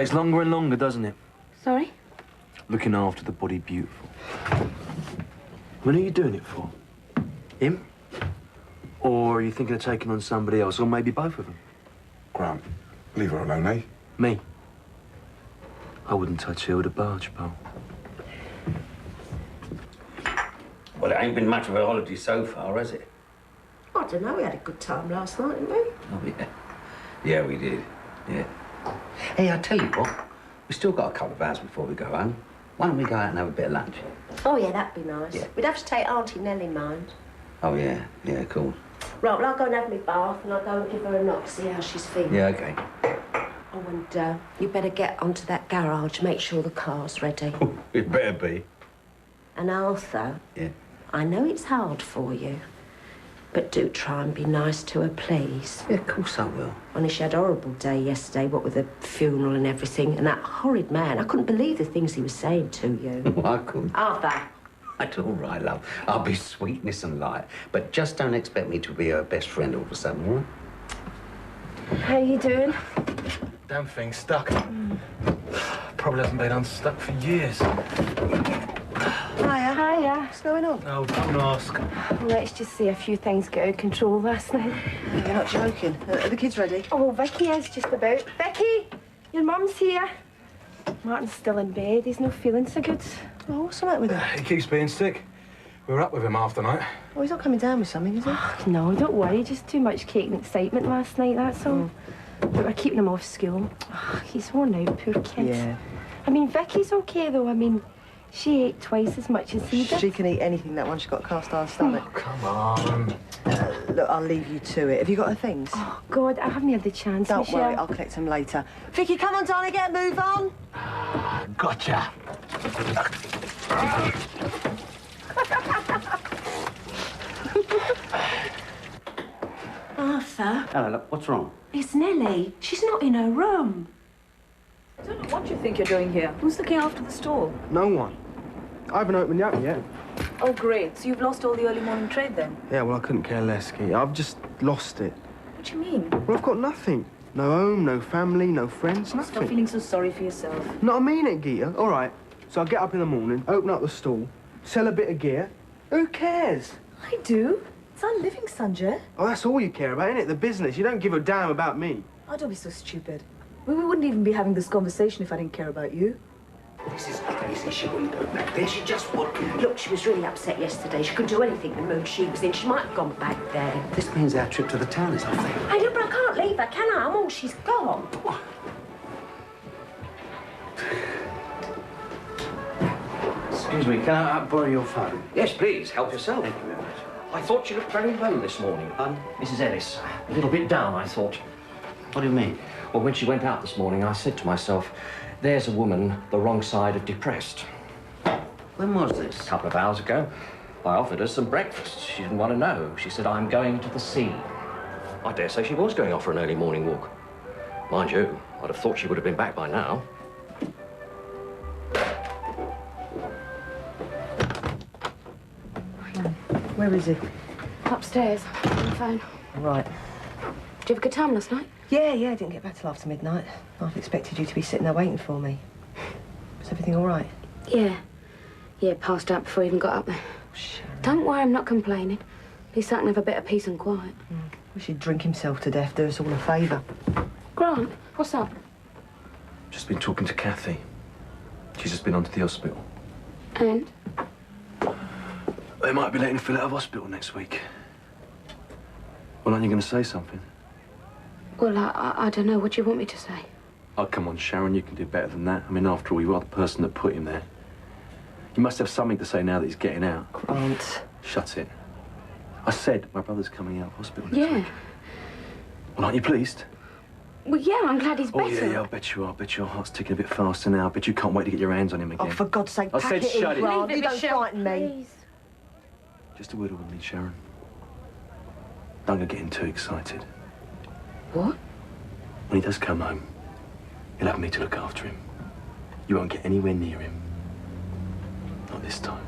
Takes longer and longer, doesn't it? Sorry? Looking after the body beautiful. When are you doing it for? Him? Or are you thinking of taking on somebody else, or maybe both of them? Grant, leave her alone, eh? Me? I wouldn't touch her with a barge pole. Well, it ain't been much of a holiday so far, has it? I don't know, we had a good time last night, didn't we? Oh, yeah. Yeah, we did. Yeah. Hey, I tell you what, we still got a couple of hours before we go home. Why don't we go out and have a bit of lunch? Oh, yeah, that'd be nice. Yeah. We'd have to take Auntie Nellie, mind. Oh, yeah. Yeah, cool. Right, well, I'll go and have my bath and I'll go and give her a knock, see how she's feeling. Yeah, OK. Oh, and you better get onto that garage, make sure the car's ready. It better be. And Arthur, Yeah. I know it's hard for you, but do try and be nice to her, please. Yeah, of course I will. Only she had a horrible day yesterday, what with the funeral and everything, and that horrid man. I couldn't believe the things he was saying to you. I couldn't. Arthur. That's all right, love. I'll be sweetness and light. But just don't expect me to be her best friend all of a sudden, all right? How you doing? Damn thing's stuck. Probably hasn't been unstuck for years. Hiya. Hiya. What's going on? No, don't ask. Let's just say a few things got out of control last night. You're not joking. Are the kids ready? Oh, Vicky is just about. Vicky, your mum's here. Martin's still in bed. He's not feeling so good. Oh, what's the matter with him? He keeps being sick. We were up with him half the night. Oh, he's not coming down with something, is he? No, don't worry. Just too much cake and excitement last night, that's all. But we're keeping him off school. He's worn out, poor kid. Yeah. I mean, Vicky's okay, though. I mean, she ate twice as much as he did. She can eat anything, that one. She's got a cast-iron stomach. Oh, come on. Look, I'll leave you to it. Have you got her things? Oh, God, I haven't had the chance, Don't Michelle. worry, I'll collect them later. Vicky, come on, darling, get a move on. Gotcha. Arthur, Hello, look, what's wrong? it's Nellie. She's not in her room. I don't know what you think you're doing here. Who's looking after the stall? No one. I haven't opened it up yet. Oh, great. So you've lost all the early morning trade then? Yeah, well, I couldn't care less, Kate. I've just lost it. What do you mean? Well, I've got nothing. No home, no family, no friends, Stop nothing. feeling so sorry for yourself. No, I mean it, Gita. All right. So I get up in the morning, open up the stall, sell a bit of gear. Who cares? I do. It's our living, Sanjay. Oh, that's all you care about, innit? The business. You don't give a damn about me. Oh, don't be so stupid. We wouldn't even be having this conversation if I didn't care about you. This is crazy. She wouldn't go back there. She just wouldn't. Look, she was really upset yesterday. She couldn't do anything the mood she was in. She might have gone back there. This means our trip to the town is off then. Hey, look, but I can't leave her, can I? I'm all she's got. Excuse me, can I borrow your phone? Yes, please. Help yourself. Thank you very much. I thought you looked very low this morning. Mrs. Ellis. A little bit down, I thought. What do you mean? Well, when she went out this morning, I said to myself, there's a woman the wrong side of depressed. When was this? A couple of hours ago, I offered her some breakfast. She didn't want to know. She said, I'm going to the sea. I dare say she was going off for an early morning walk. Mind you, I'd have thought she would have been back by now. Where is he? Upstairs, on the phone. Right. Did you have a good time last night? Yeah, I didn't get back till after midnight. I've expected you to be sitting there waiting for me. Is everything all right? Yeah. Yeah, passed out before I even got up there. Don't worry, I'm not complaining. At least I can have a bit of peace and quiet. Wish he'd drink himself to death, do us all a favour. Grant, what's up? Just been talking to Kathy. She's just been on to the hospital. And? They might be letting Phil out of hospital next week. Well, aren't you going to say something? Well, I don't know. What do you want me to say? Oh, come on, Sharon, you can do better than that. I mean, after all, you are the person that put him there. You must have something to say now that he's getting out. Grant. Shut it. I said my brother's coming out of hospital next week. Well, aren't you pleased? Well, yeah, I'm glad he's better. Oh, yeah, I bet you are. I bet your heart's ticking a bit faster now. I bet you can't wait to get your hands on him again. Oh, for God's sake, I pack said it in, shut it. Grant. Leave You it, don't Michelle, frighten me. please. Just a word with me, Sharon. Don't go getting too excited. What? When he does come home, he'll have me to look after him. You won't get anywhere near him. Not this time.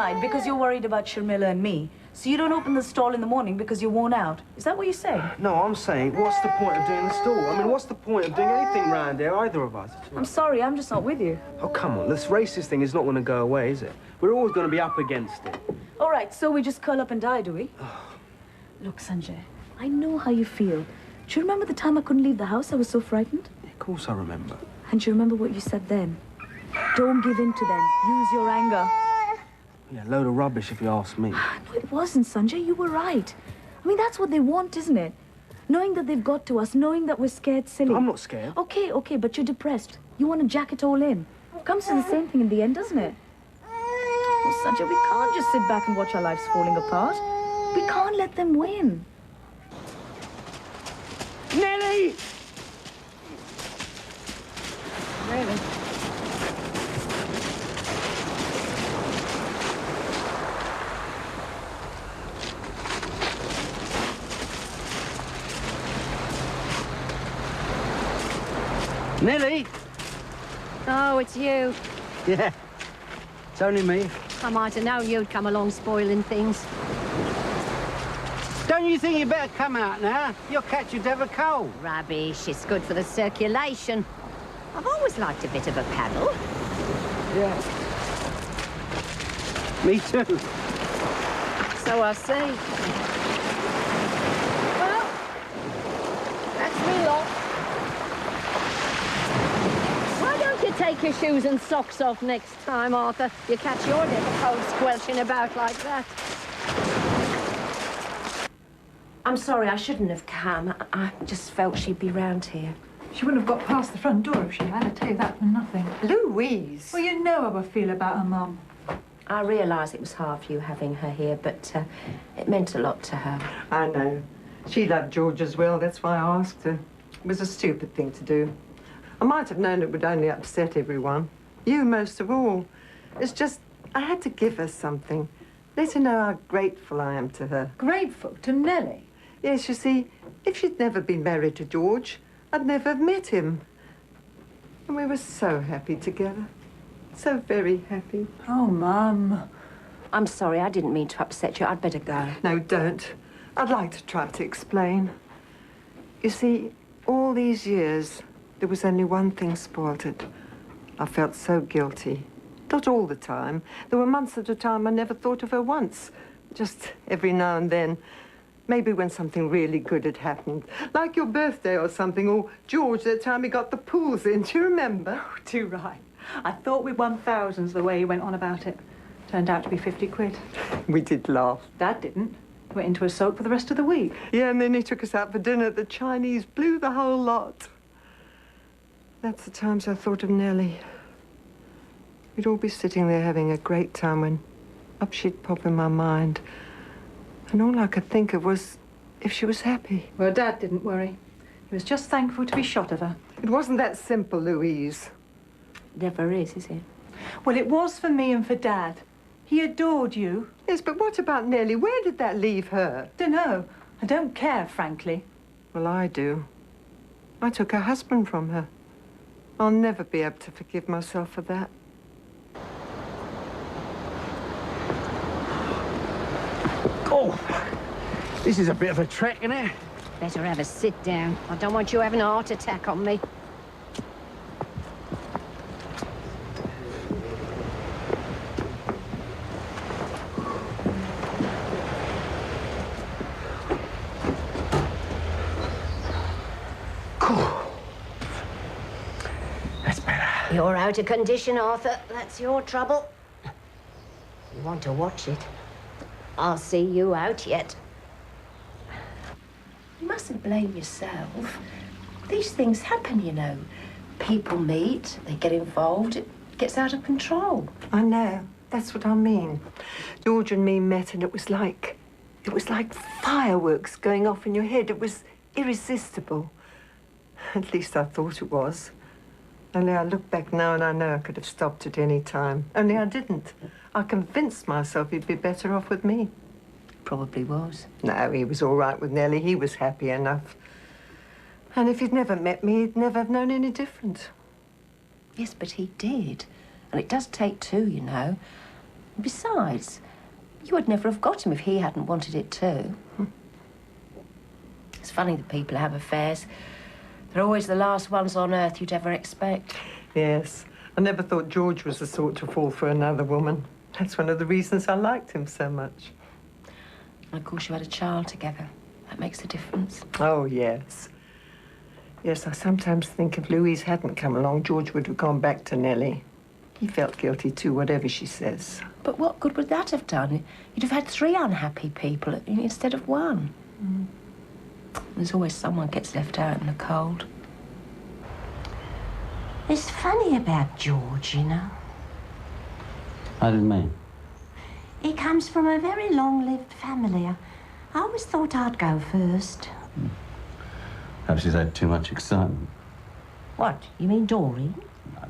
night because you're worried about Sharmila and me. So you don't open the stall in the morning because you're worn out. Is that what you're saying? No, I'm saying, what's the point of doing the stall? I mean, what's the point of doing anything round here, either of us? I'm sorry, I'm just not with you. Oh, come on, this racist thing is not going to go away, is it? We're always going to be up against it. All right, so we just curl up and die, do we? Look, Sanjay, I know how you feel. Do you remember the time I couldn't leave the house? I was so frightened. Yeah, of course I remember. And do you remember what you said then? Don't give in to them. Use your anger. Yeah, load of rubbish if you ask me. No, it wasn't, Sanjay. You were right. I mean, that's what they want, isn't it? Knowing that they've got to us, knowing that we're scared silly. I'm not scared. Okay, but you're depressed. You want to jack it all in. It comes to the same thing in the end, doesn't it? Oh, Sanjay, we can't just sit back and watch our lives falling apart. We can't let them win. Nelly! Really? Nelly! Oh, it's you. Yeah, it's only me. I might have known you'd come along spoiling things. Don't you think you better come out now? You'll catch your devil cold. Rubbish, it's good for the circulation. I've always liked a bit of a paddle. Yeah. Me too. So I see. Well, that's me lot. Why don't you take your shoes and socks off next time, Arthur? You catch your devil cold squelching about like that. I'm sorry, I shouldn't have come. I just felt she'd be round here. She wouldn't have got past the front door if she had. I tell you that for nothing. Louise! Well, you know how I feel about her mum. I realise it was hard for you having her here, but it meant a lot to her. I know. She loved George as well. That's why I asked her. It was a stupid thing to do. I might have known it would only upset everyone. You most of all. It's just, I had to give her something. Let her know how grateful I am to her. Grateful to Nellie? Yes, you see, if she'd never been married to George, I'd never have met him. And we were so happy together. So very happy. Oh, Mum. I'm sorry, I didn't mean to upset you. I'd better go. No, don't. I'd like to try to explain. You see, all these years, there was only one thing spoiled it. I felt so guilty. Not all the time. There were months at a time I never thought of her once. Just every now and then. Maybe when something really good had happened. Like your birthday or something, or George, that time he got the pools in. Do you remember? Oh, too right. I thought we won thousands the way he went on about it. Turned out to be 50 quid. We did laugh. Dad didn't. Went into a soak for the rest of the week. Yeah, and then he took us out for dinner at the Chinese. Blew the whole lot. That's the times I thought of Nellie. We'd all be sitting there having a great time when up she'd pop in my mind. And all I could think of was if she was happy. Well, Dad didn't worry. He was just thankful to be shot of her. It wasn't that simple, Louise. Never is it? Well, it was for me and for Dad. He adored you. Yes, but what about Nellie? Where did that leave her? Dunno. I don't care, frankly. Well, I do. I took her husband from her. I'll never be able to forgive myself for that. Oh, this is a bit of a trek, isn't it? Better have a sit down. I don't want you having a heart attack on me. That's better. You're out of condition, Arthur. That's your trouble. You want to watch it? I'll see you out yet. You mustn't blame yourself. These things happen, you know. People meet, they get involved, it gets out of control. I know. That's what I mean. George and me met and it was like fireworks going off in your head. It was irresistible. At least I thought it was. Only I look back now and I know I could have stopped at any time. Only I didn't. I convinced myself he'd be better off with me. Probably was. No, he was all right with Nellie. He was happy enough. And if he'd never met me, he'd never have known any different. Yes, but he did. And it does take two, you know. Besides, you would never have got him if he hadn't wanted it too. It's funny that people have affairs. They're always the last ones on earth you'd ever expect. Yes. I never thought George was the sort to fall for another woman. That's one of the reasons I liked him so much. And of course you had a child together. That makes a difference. Oh, yes. Yes, I sometimes think if Louise hadn't come along, George would have gone back to Nellie. He felt guilty too, whatever she says. But what good would that have done? You'd have had 3 unhappy people instead of 1. There's always someone gets left out in the cold. It's funny about George, you know. How do you mean? He comes from a very long-lived family. I always thought I'd go first. Perhaps she's had too much excitement. What? You mean Doreen?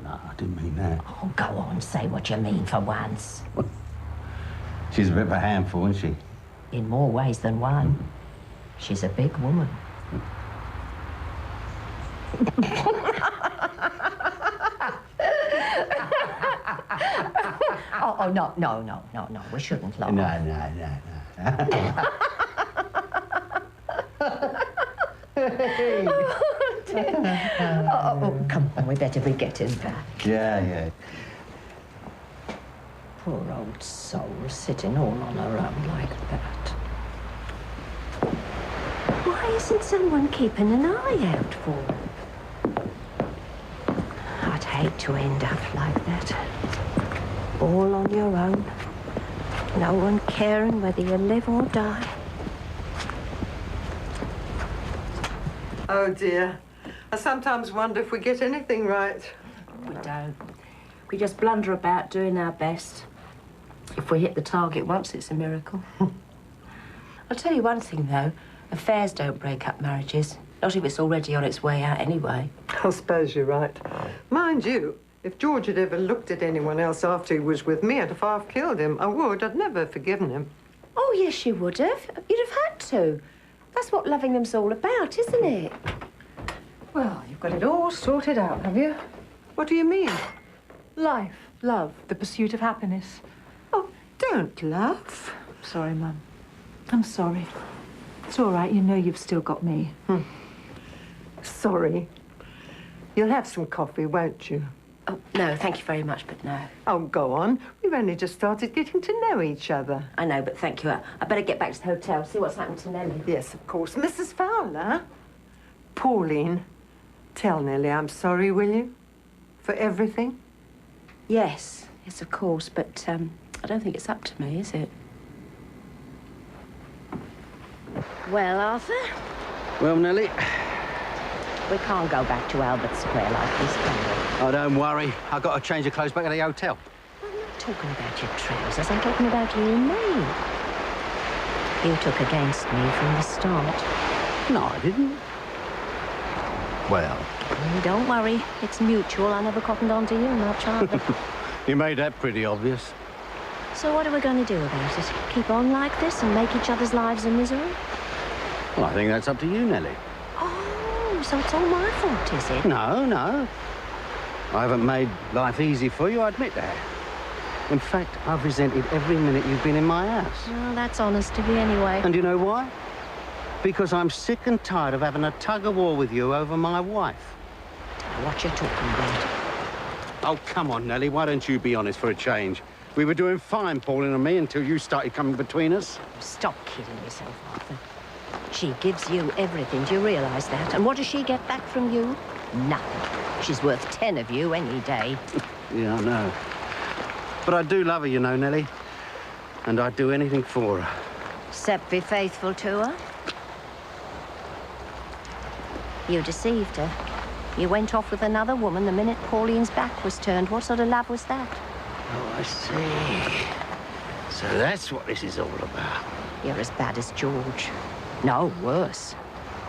No, I didn't mean that. Oh, go on, say what you mean for once. She's a bit of a handful, isn't she? In more ways than one. She's a big woman. Oh, no. We shouldn't laugh. No. Oh, come on, we better be getting back. Yeah. Poor old soul sitting all on her own like that. Why isn't someone keeping an eye out for her? I'd hate to end up like that. All on your own. No one caring whether you live or die. Oh, dear. I sometimes wonder if we get anything right. We don't. We just blunder about doing our best. If we hit the target once, it's a miracle. I'll tell you one thing, though. Affairs don't break up marriages. Not if it's already on its way out anyway. I suppose you're right. Mind you, if George had ever looked at anyone else after he was with me, I'd have half killed him. I would. I'd never have forgiven him. Oh, yes, you would have. You'd have had to. That's what loving them's all about, isn't it? Well, you've got it all sorted out, have you? What do you mean? Life, love, the pursuit of happiness. Oh, don't laugh. Sorry, Mum. I'm sorry. It's all right. You know you've still got me. Sorry. You'll have some coffee, won't you? Oh, no, thank you very much, but no. Oh, go on. We've only just started getting to know each other. I know, but thank you. I better get back to the hotel, see what's happened to Nellie. Yes, of course. Mrs. Fowler? Pauline, tell Nellie I'm sorry, will you? For everything? Yes, of course, but I don't think it's up to me, is it? Well, Arthur, Well, Nellie? we can't go back to Albert Square like this, can we? Oh, don't worry. I've got to change the clothes back at the hotel. I'm not talking about your trousers. I'm talking about you and me. You took against me from the start. No, I didn't. Well, Don't worry. It's mutual. I never cottoned on to you much either. you made that pretty obvious. So what are we going to do about it? Keep on like this and make each other's lives a misery? Well, I think that's up to you, Nellie. Oh, so it's all my fault, is it? No. I haven't made life easy for you, I admit that. In fact, I've resented every minute you've been in my house. Well, that's honest of you anyway. And you know why? Because I'm sick and tired of having a tug-of-war with you over my wife. Don't know what you're talking about. Oh, come on, Nellie. Why don't you be honest for a change? We were doing fine, Pauline and me, until you started coming between us. Stop kidding yourself, Arthur. She gives you everything. Do you realise that? And what does she get back from you? Nothing. She's worth 10 of you any day. Yeah, I know. But I do love her, you know, Nellie. And I'd do anything for her. Except be faithful to her. You deceived her. You went off with another woman the minute Pauline's back was turned. What sort of love was that? Oh, I see. So that's what this is all about. You're as bad as George. No, worse.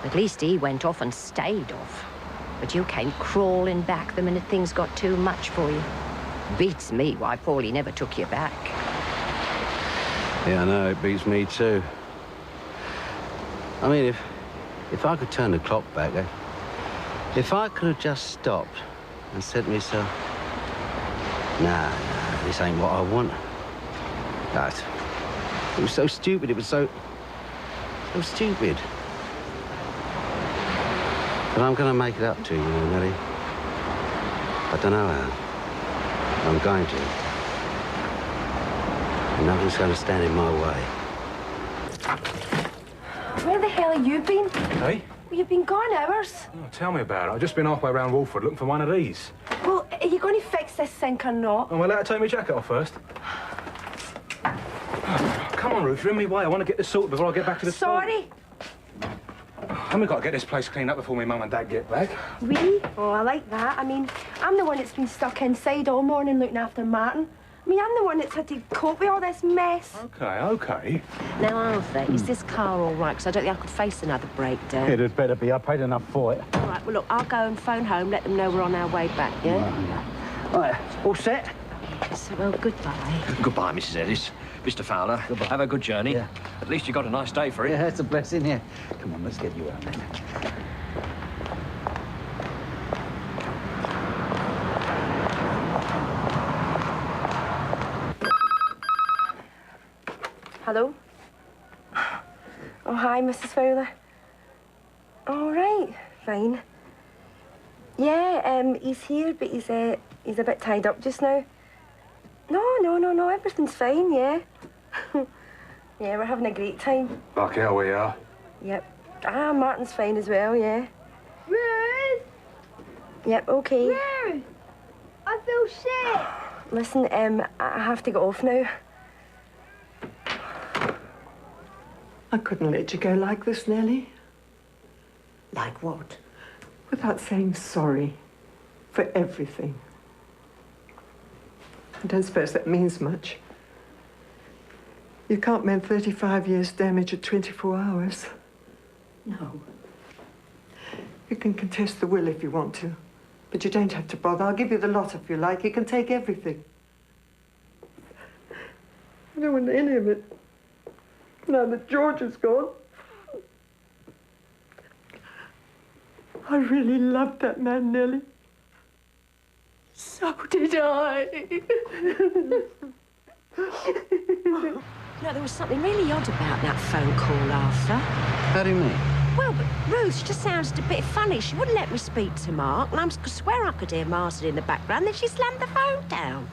At least he went off and stayed off. But you came crawling back the minute things got too much for you. Beats me why Pauline never took you back. Yeah, I know, it beats me too. I mean, if I could turn the clock back, if I could have just stopped and said to myself, nah, this ain't what I want. But it was so stupid. It was so stupid. But I'm going to make it up to you, Nellie. I don't know how. I'm going to. And nothing's going to stand in my way. Where the hell have you been? Hey? Well, you've been gone hours. Oh, tell me about it. I've just been halfway around Walford looking for one of these. Well, are you going to fix this sink or not? Oh, well, let her take my jacket off first. Come on, Ruth, you're in my way. I want to get this sorted before I get back to the Sorry. And we've got to get this place cleaned up before my mum and dad get back. We? Oh, I like that. I mean, I'm the one that's been stuck inside all morning looking after Martin. I mean, I'm the one that's had to cope with all this mess. OK. Now, Arthur, is this car all right? Because I don't think I could face another breakdown. It'd better be. I paid enough for it. All right, well, look, I'll go and phone home, let them know we're on our way back, yeah? Right, all set? Yes, well, goodbye. Goodbye, Mrs. Ellis. Mr. Fowler, goodbye. Have a good journey. Yeah. At least you got a nice day for it. Yeah, it's a blessing, yeah. Come on, let's get you out then. Hello? Oh, hi, Mrs. Fowler. All right, fine. Yeah, he's here, but he's a bit tied up just now. No, everything's fine, yeah. Yeah, we're having a great time. Lucky how we are. Yep. Ah, Martin's fine as well, yeah. Ruth! Yep, okay. Ruth! I feel sick. Listen, I have to get off now. I couldn't let you go like this, Nellie. Like what? Without saying sorry for everything. I don't suppose that means much. You can't mend 35 years' damage at 24 hours. No. You can contest the will if you want to, but you don't have to bother. I'll give you the lot if you like. You can take everything. I don't want any of it. Now that George is gone. I really loved that man, Nellie. So did I. No, there was something really odd about that phone call, Arthur. How do you mean? Well, but Ruth, she just sounded a bit funny. She wouldn't let me speak to Mark, and I swear I could hear Marsden in the background, then she slammed the phone down.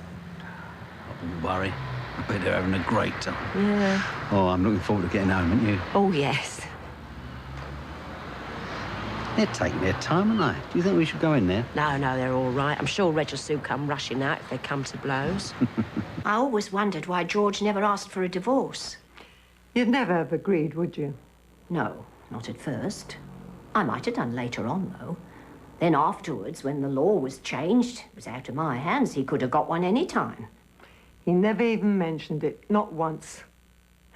Don't worry. I bet they're having a great time. Yeah. Oh, I'm looking forward to getting home, aren't you? Oh, yes. They're taking their time, aren't they? Do you think we should go in there? No, they're all right. I'm sure Reg will soon come rushing out if they come to blows. I always wondered why George never asked for a divorce. You'd never have agreed, would you? No, not at first. I might have done later on, though. Then afterwards, when the law was changed, it was out of my hands. He could have got one any time. He never even mentioned it, not once.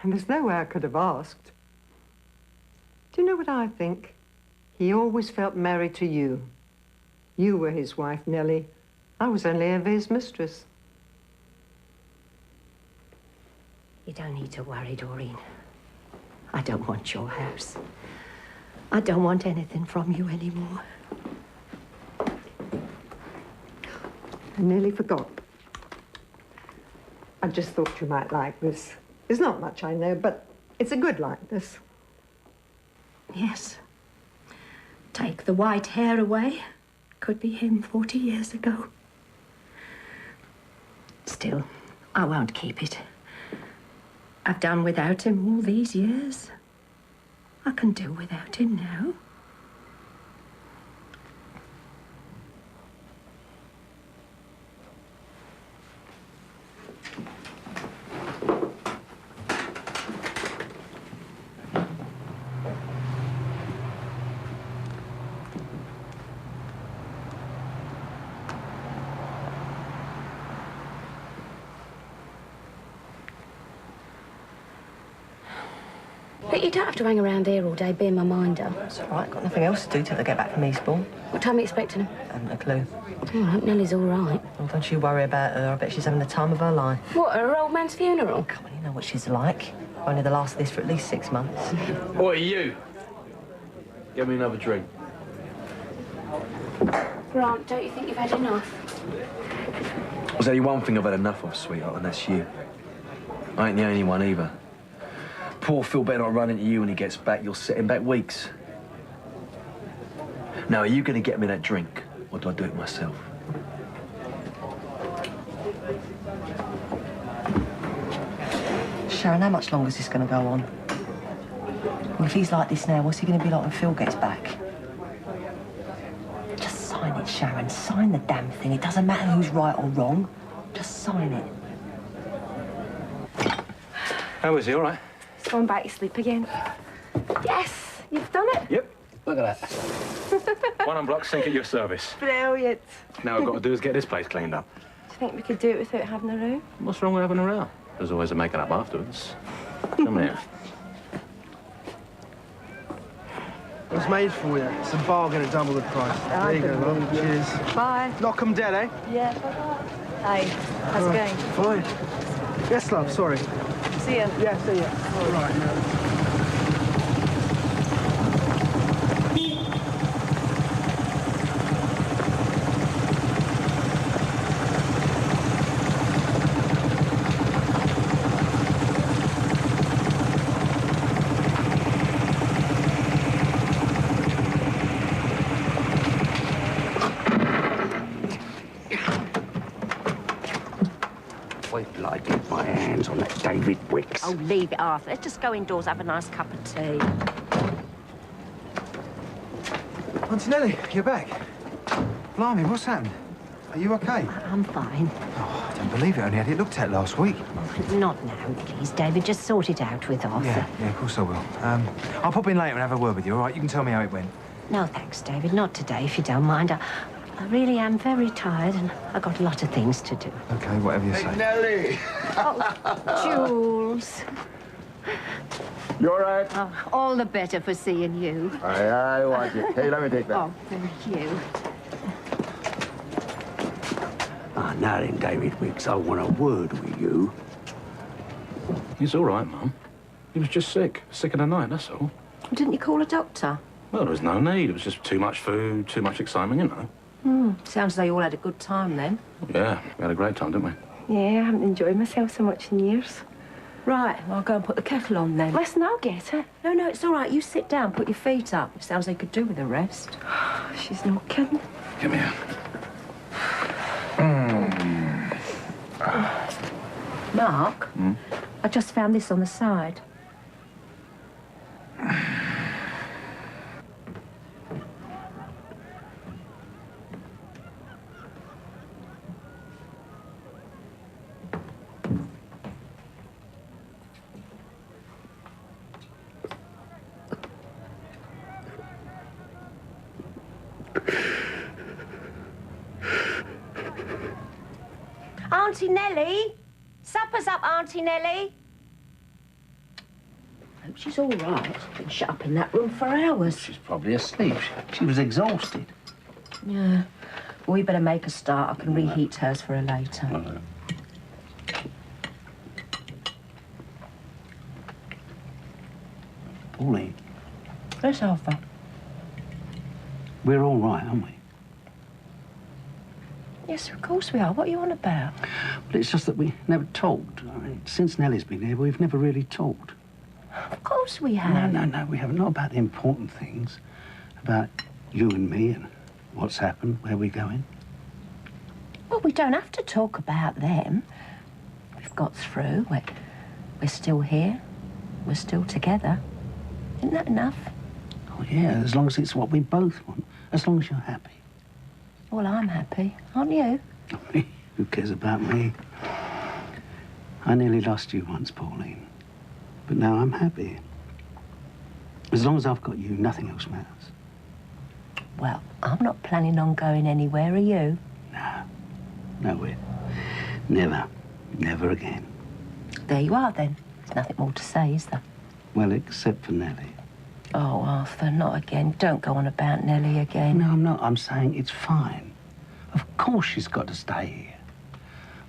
And there's no way I could have asked. Do you know what I think? He always felt married to you. You were his wife, Nellie. I was only ever his mistress. You don't need to worry, Doreen. I don't want your house. I don't want anything from you anymore. I nearly forgot. I just thought you might like this. There's not much, I know, but it's a good likeness. Yes. Take the white hair away. Could be him 40 years ago. Still, I won't keep it. I've done without him all these years. I can do without him now. But you don't have to hang around here all day being my minder. It's all right. Got nothing else to do till I get back from Eastbourne. What time are you expecting him? I haven't a clue. All right, Nellie's all right. Well, don't you worry about her. I bet she's having the time of her life. What, at her old man's funeral? Come on, you know what she's like. Only the last of this for at least 6 months. Oi, you! Get me another drink. Grant, don't you think you've had enough? There's only one thing I've had enough of, sweetheart, and that's you. I ain't the only one either. Poor Phil better not run into you when he gets back. You'll set him back weeks. Now, are you going to get me that drink, or do I do it myself? Sharon, how much longer is this going to go on? Well, if he's like this now, what's he going to be like when Phil gets back? Just sign it, Sharon. Sign the damn thing. It doesn't matter who's right or wrong. Just sign it. How is he, all right? He's going back to sleep again. Yes, you've done it. Yep. Look at that. 1 unblocked sink at your service. Brilliant. Now all I've got to do is get this place cleaned up. Do you think we could do it without having a row? What's wrong with having a row? There's always a making up afterwards. Come here. It was made for you. It's a bargain at double the price. There you go, love. Cheers. Bye. Knock 'em dead, eh? Yeah, bye-bye. Hey, how's it going? Fine. Yes, love, sorry. See ya. Yeah, see ya. All right. Wait till I get my hands on that David Wicks. Oh, leave it, Arthur. Let's just go indoors, have a nice cup of tea. Auntie Nellie, you're back. Blimey, what's happened? Are you okay? I'm fine. Oh, I don't believe it. I only had it looked at last week. Not now, please, David. Just sort it out with Arthur. Yeah, of course I will. I'll pop in later and have a word with you, all right? You can tell me how it went. No, thanks, David. Not today, if you don't mind. I really am very tired and I've got a lot of things to do. Okay, whatever you say. Nellie! Oh, Jules. You all right? Oh, all the better for seeing you. I want you. Hey, let me take that. Oh, thank you. Ah, now then, David Wicks, I want a word with you. He's all right, Mum. He was just sick. Sick of the night, that's all. Didn't you call a doctor? Well, there was no need. It was just too much food, too much excitement, you know. Sounds as though you all had a good time then. Yeah, we had a great time, didn't we? Yeah, I haven't enjoyed myself so much in years. Right, well, I'll go and put the kettle on then. Listen, I'll get her. No, it's all right. You sit down, put your feet up. It sounds like you could do with a rest. She's not kidding. Come here. Mark, I just found this on the side. Auntie Nellie? Supper's up, Auntie Nellie. I hope she's all right. Been shut up in that room for hours. She's probably asleep. She was exhausted. Yeah. Well, we better make a start. I can reheat hers for her later. Pauline, Where's Arthur? we're all right, aren't we? Yes, of course we are. What are you on about? But it's just that we never talked. I mean, since Nellie's been here, we've never really talked. Of course we have. No, we haven't. Not about the important things. About you and me and what's happened, where we're going. Well, we don't have to talk about them. We've got through. We're still here. We're still together. Isn't that enough? Oh, yeah, as long as it's what we both want. As long as you're happy. Well, I'm happy. Aren't you? Who cares about me? I nearly lost you once, Pauline. But now I'm happy. As long as I've got you, nothing else matters. Well, I'm not planning on going anywhere, are you? Nowhere. Never. Never again. There you are, then. There's nothing more to say, is there? Well, except for Nellie. Oh, Arthur, not again. Don't go on about Nellie again. No, I'm not. I'm saying it's fine. Of course she's got to stay here.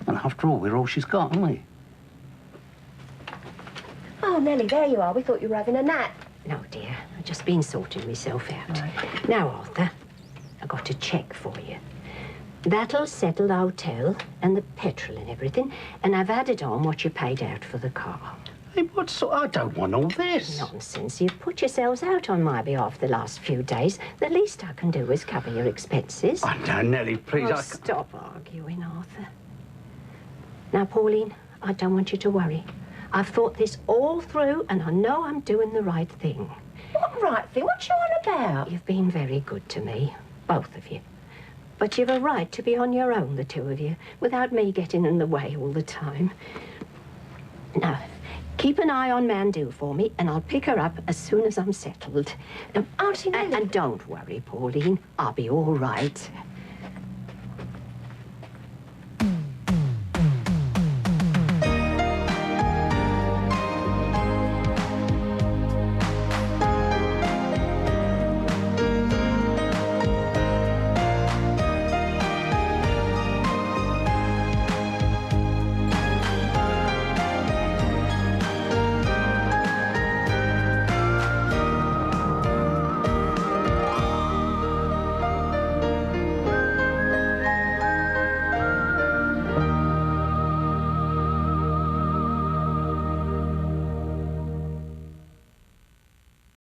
And after all, we're all she's got, aren't we? Oh, Nellie, there you are. We thought you were having a nap. No, dear. I've just been sorting myself out. Now, Arthur, I've got a cheque for you. That'll settle the hotel and the petrol and everything, and I've added on what you paid out for the car. Hey, what sort? I don't want all this. Nonsense. You've put yourselves out on my behalf the last few days. The least I can do is cover your expenses. Oh, no, Nellie, please. Oh, stop arguing, Arthur. Now, Pauline, I don't want you to worry. I've thought this all through, and I know I'm doing the right thing. What right thing? What you on about? You've been very good to me, both of you. But you've a right to be on your own, the two of you, without me getting in the way all the time. Now, keep an eye on Mandu for me, and I'll pick her up as soon as I'm settled. Auntie Nellie. And don't worry, Pauline. I'll be all right.